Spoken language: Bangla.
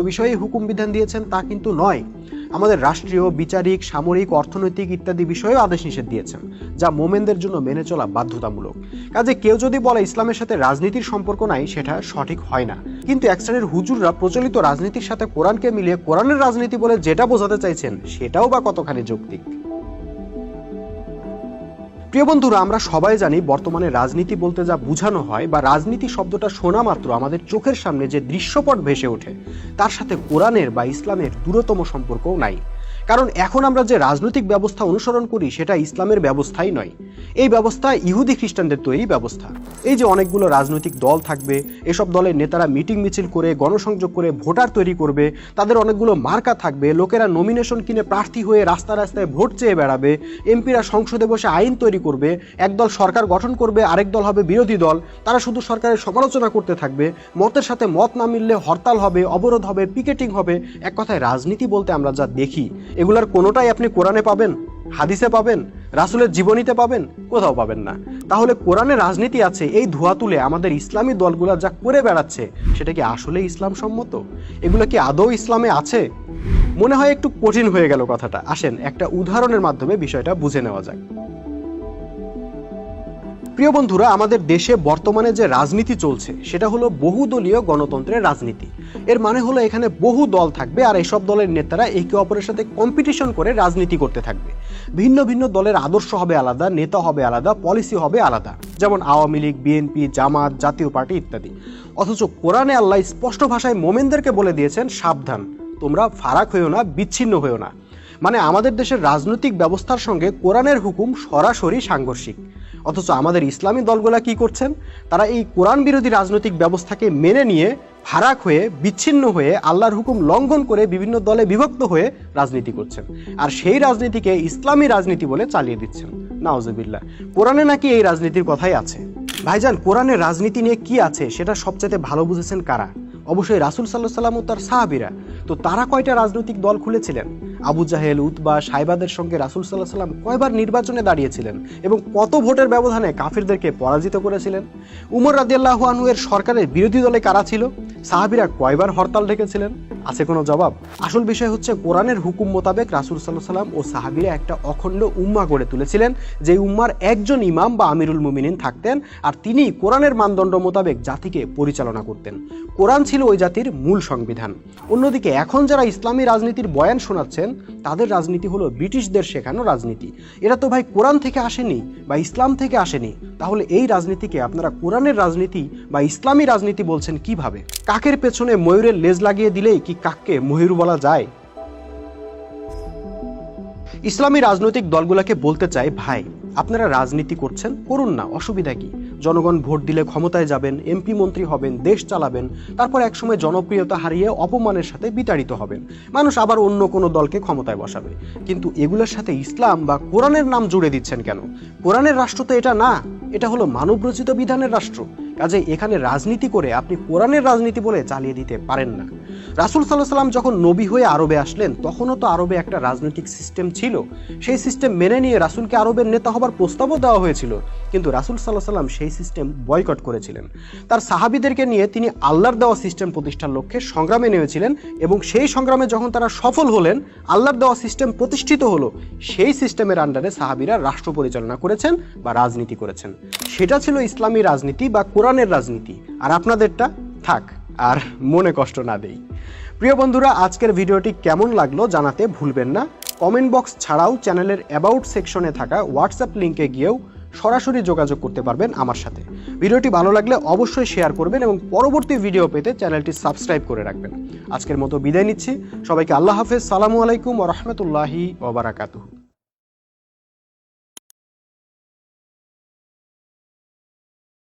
বিষয়ে হুকুম বিধান দিয়েছেন তা কিন্তু নয়। আমাদের রাষ্ট্রীয়, বিচারিক, সামরিক, অর্থনৈতিক ইত্যাদি বিষয়েও আদেশ নিষেধ দিয়েছেন, যা মোমেনদের জন্য মেনে চলা বাধ্যতামূলক। কাজে কেউ যদি বলে ইসলামের সাথে রাজনীতির সম্পর্ক নাই, সেটা সঠিক হয় না। কিন্তু এক শ্রেণীর হুজুররা প্রচলিত রাজনীতির সাথে কোরআনকে মিলিয়ে কোরআনের রাজনীতি বলে যেটা বোঝাতে চাইছেন, সেটাও বা কতখানি যৌক্তিক? প্রিয় বন্ধুরা, আমরা সবাই জানি বর্তমানে রাজনীতি বলতে যা বোঝানো হয় বা রাজনীতি শব্দটা শোনা মাত্র আমাদের চোখের সামনে যে দৃশ্যপট ভেসে ওঠে, তার সাথে কোরআনের বা ইসলামের দূরতম সম্পর্কও নাই। কারণ এখন আমরা যে রাজনৈতিক ব্যবস্থা অনুসরণ করি সেটা ইসলামের ব্যবস্থাই নয়। এই ব্যবস্থা ইহুদি খ্রিস্টানদের তৈরি ব্যবস্থা। এই যে অনেকগুলো রাজনৈতিক দল থাকবে, এসব দলের নেতারা মিটিং মিছিল করে গণসংযোগ করে ভোটার তৈরি করবে, তাদের অনেকগুলো মার্কা থাকবে, লোকেরা নমিনেশন কিনে প্রার্থী হয়ে রাস্তায় রাস্তায় ভোট চেয়ে বেড়াবে, এমপিরা সংসদে বসে আইন তৈরি করবে, একদল সরকার গঠন করবে, আরেক দল হবে বিরোধী দল, তারা শুধু সরকারের সমালোচনা করতে থাকবে, মতের সাথে মত না মিললে হরতাল হবে, অবরোধ হবে, পিকেটিং হবে। এক কথায় রাজনীতি বলতে আমরা যা দেখি, এগুলার কোনোটাই আপনি কোরআনে পাবেন, হাদিসে পাবেন, রাসূলের জীবনীতে পাবেন? কোথাও পাবেন না। তাহলে কোরআনে রাজনীতি আছে এই ধোয়া তুলে আমাদের ইসলামী দলগুলা যা করে বেড়াচ্ছে, সেটা কি আসলে ইসলাম সম্মত? এগুলো কি আদৌ ইসলামে আছে? মনে হয় একটু কঠিন হয়ে গেল কথাটা। আসেন একটা উদাহরণের মাধ্যমে বিষয়টা বুঝে নেওয়া যাক। প্রিয় বন্ধুরা, আমাদের দেশে বর্তমানে যে রাজনীতি চলছে সেটা হলো বহুদলীয় গণতন্ত্রের রাজনীতি। এর মানে হলো এখানে বহু দল থাকবে আর এসব দলের নেতারা একে অপরের সাথে কম্পিটিশন করে রাজনীতি করতে থাকবে। ভিন্ন ভিন্ন দলের আদর্শ হবে আলাদা, নেতা হবে আলাদা, পলিসি হবে আলাদা, যেমন আওয়ামী লীগ, বিএনপি, জামাত, জাতীয় পার্টি ইত্যাদি। অথচ কোরআনে আল্লাহ স্পষ্ট ভাষায় মোমেনদেরকে বলে দিয়েছেন, সাবধান, তোমরা ফারাক হয়েও না, বিচ্ছিন্ন হয়েও না। মানে আমাদের দেশের রাজনৈতিক ব্যবস্থার সঙ্গে কোরআনের হুকুম সরাসরি সাংঘর্ষিক। অথচ আমাদের ইসলামী দলগুলা কি করছেন? তারা এই কোরআন বিরোধী রাজনৈতিক ব্যবস্থাকে মেনে নিয়ে ফারাক হয়ে, বিচ্ছিন্ন হয়ে, আল্লাহর হুকুম লঙ্ঘন করে বিভিন্ন দলে বিভক্ত হয়ে রাজনীতি করছেন। আর সেই রাজনীতিকে ইসলামী রাজনীতি বলে চালিয়ে দিচ্ছেন। নাউজুবিল্লাহ। কোরআনে নাকি এই রাজনীতির কথাই আছে। ভাইজান, কোরআনের রাজনীতি নিয়ে কি আছে সেটা সবচেয়ে ভালো বুঝেছেন কারা? অবশ্যই রাসূল সাল্লাল্লাহু আলাইহি ওয়াসাল্লাম ও তার সাহাবীরা। তো তারা কয়টা রাজনৈতিক দল খুলেছিলেন? আবু জাহেল, উতবা, সাইবাদের সঙ্গে রাসূল সাল্লাল্লাহু আলাইহি ওয়াসাল্লাম কয়বার নির্বাচনে দাঁড়িয়েছিলেন এবং কত ভোটের ব্যবধানে কাফিরদেরকে পরাজিত করেছিলেন? উমর রাদিয়াল্লাহু আনহু এর সরকারের বিরোধী দলে কারা ছিল? সাহাবীরা কয়বার হরতাল ডেকেছিলেন? আছে কোনো জবাব? আসল বিষয় হচ্ছে কোরআনের হুকুম মোতাবেক রাসূল সাল্লাল্লাহু আলাইহি ওয়াসাল্লাম ও সাহাবীরা একটা অখণ্ড উম্মাহ গড়ে তুলেছিলেন, যে উম্মার একজন ইমাম বা আমিরুল মুমিনিন থাকতেন, আর তিনি কোরআনের মানদণ্ড মোতাবেক জাতিকে পরিচালনা করতেন। কোরআন ছিল ওই জাতির মূল সংবিধান। অন্যদিকে এখন যারা ইসলামী রাজনীতির বয়ান শোনাচ্ছেন, তাদের রাজনীতি হলো ব্রিটিশদের শেখানো রাজনীতি। এরা তো ভাই কোরআন থেকে আসেনি বা ইসলাম থেকে আসেনি। তাহলে এই রাজনীতিকে আপনারা কোরআনের রাজনীতি বা ইসলামী রাজনীতি বলছেন কিভাবে? কাকের পেছনে ময়ূরের লেজ লাগিয়ে দিলেই কি কাককে ময়ূর বলা যায়? ইসলামী রাজনৈতিক দলগুলোকে বলতে চাই, ভাই আপনারা রাজনীতি করছেন, করুন না, অসুবিধা কি? জনগণ ভোট দিলে ক্ষমতায় যাবেন, এমপি মন্ত্রী হবেন, দেশ চালাবেন, তারপর একসময় জনপ্রিয়তা হারিয়ে অপমানের সাথে বিতাড়িত হবেন, মানুষ আবার অন্য কোনো দলকে ক্ষমতায় বসাবে। কিন্তু এগুলোর সাথে ইসলাম বা কোরআনের নাম জুড়ে দিচ্ছেন কেন? কোরআনের রাষ্ট্র তো এটা না, এটা হলো মানবরচিত বিধানের রাষ্ট্র। কাজে এখানে রাজনীতি করে আপনি কোরআনের রাজনীতি বলে চালিয়ে দিতে পারেন না। রাসূল সাল্লাল্লাহু আলাইহি ওয়াসাল্লাম যখন নবী হয়ে আরবে আসলেন, তখনও তো আরবে একটা রাজনৈতিক সিস্টেম ছিল। সেই সিস্টেম মেনে নিয়ে রাসূলকে আরবের নেতা হবার প্রস্তাবও দেওয়া হয়েছিল, কিন্তু রাসূল সাল্লাল্লাহু আলাইহি ওয়াসাল্লাম সেই সিস্টেম বয়কট করেছিলেন। তার সাহাবীদেরকে নিয়ে তিনি আল্লাহর দেওয়া সিস্টেম প্রতিষ্ঠার লক্ষ্যে সংগ্রামে নেমেছিলেন, এবং সেই সংগ্রামে যখন তারা সফল হলেন, আল্লাহর দেওয়া সিস্টেম প্রতিষ্ঠিত হলো, সেই সিস্টেমের আন্ডারে সাহাবীরা রাষ্ট্র পরিচালনা করেছেন বা রাজনীতি করেছেন। সেটা ছিল ইসলামী রাজনীতি বা কোরআনের রাজনীতি। আর আপনাদেরটা থাক, আর মনে কষ্ট না দেই। প্রিয় বন্ধুরা, আজকের ভিডিওটি কেমন লাগলো জানাতে ভুলবেন না। কমেন্ট বক্স ছাড়াও চ্যানেলের অ্যাবাউট সেকশনে থাকা হোয়াটসঅ্যাপ লিঙ্কে গিয়েও সরাসরি যোগাযোগ করতে পারবেন আমার সাথে। ভিডিওটি ভালো লাগলে অবশ্যই শেয়ার করবেন এবং পরবর্তী ভিডিও পেতে চ্যানেলটি সাবস্ক্রাইব করে রাখবেন। আজকের মতো বিদায় নিচ্ছি। সবাইকে আল্লাহ হাফেজ। সালামু আলাইকুম ওয়া রাহমাতুল্লাহি ওয়া বারাকাতুহু।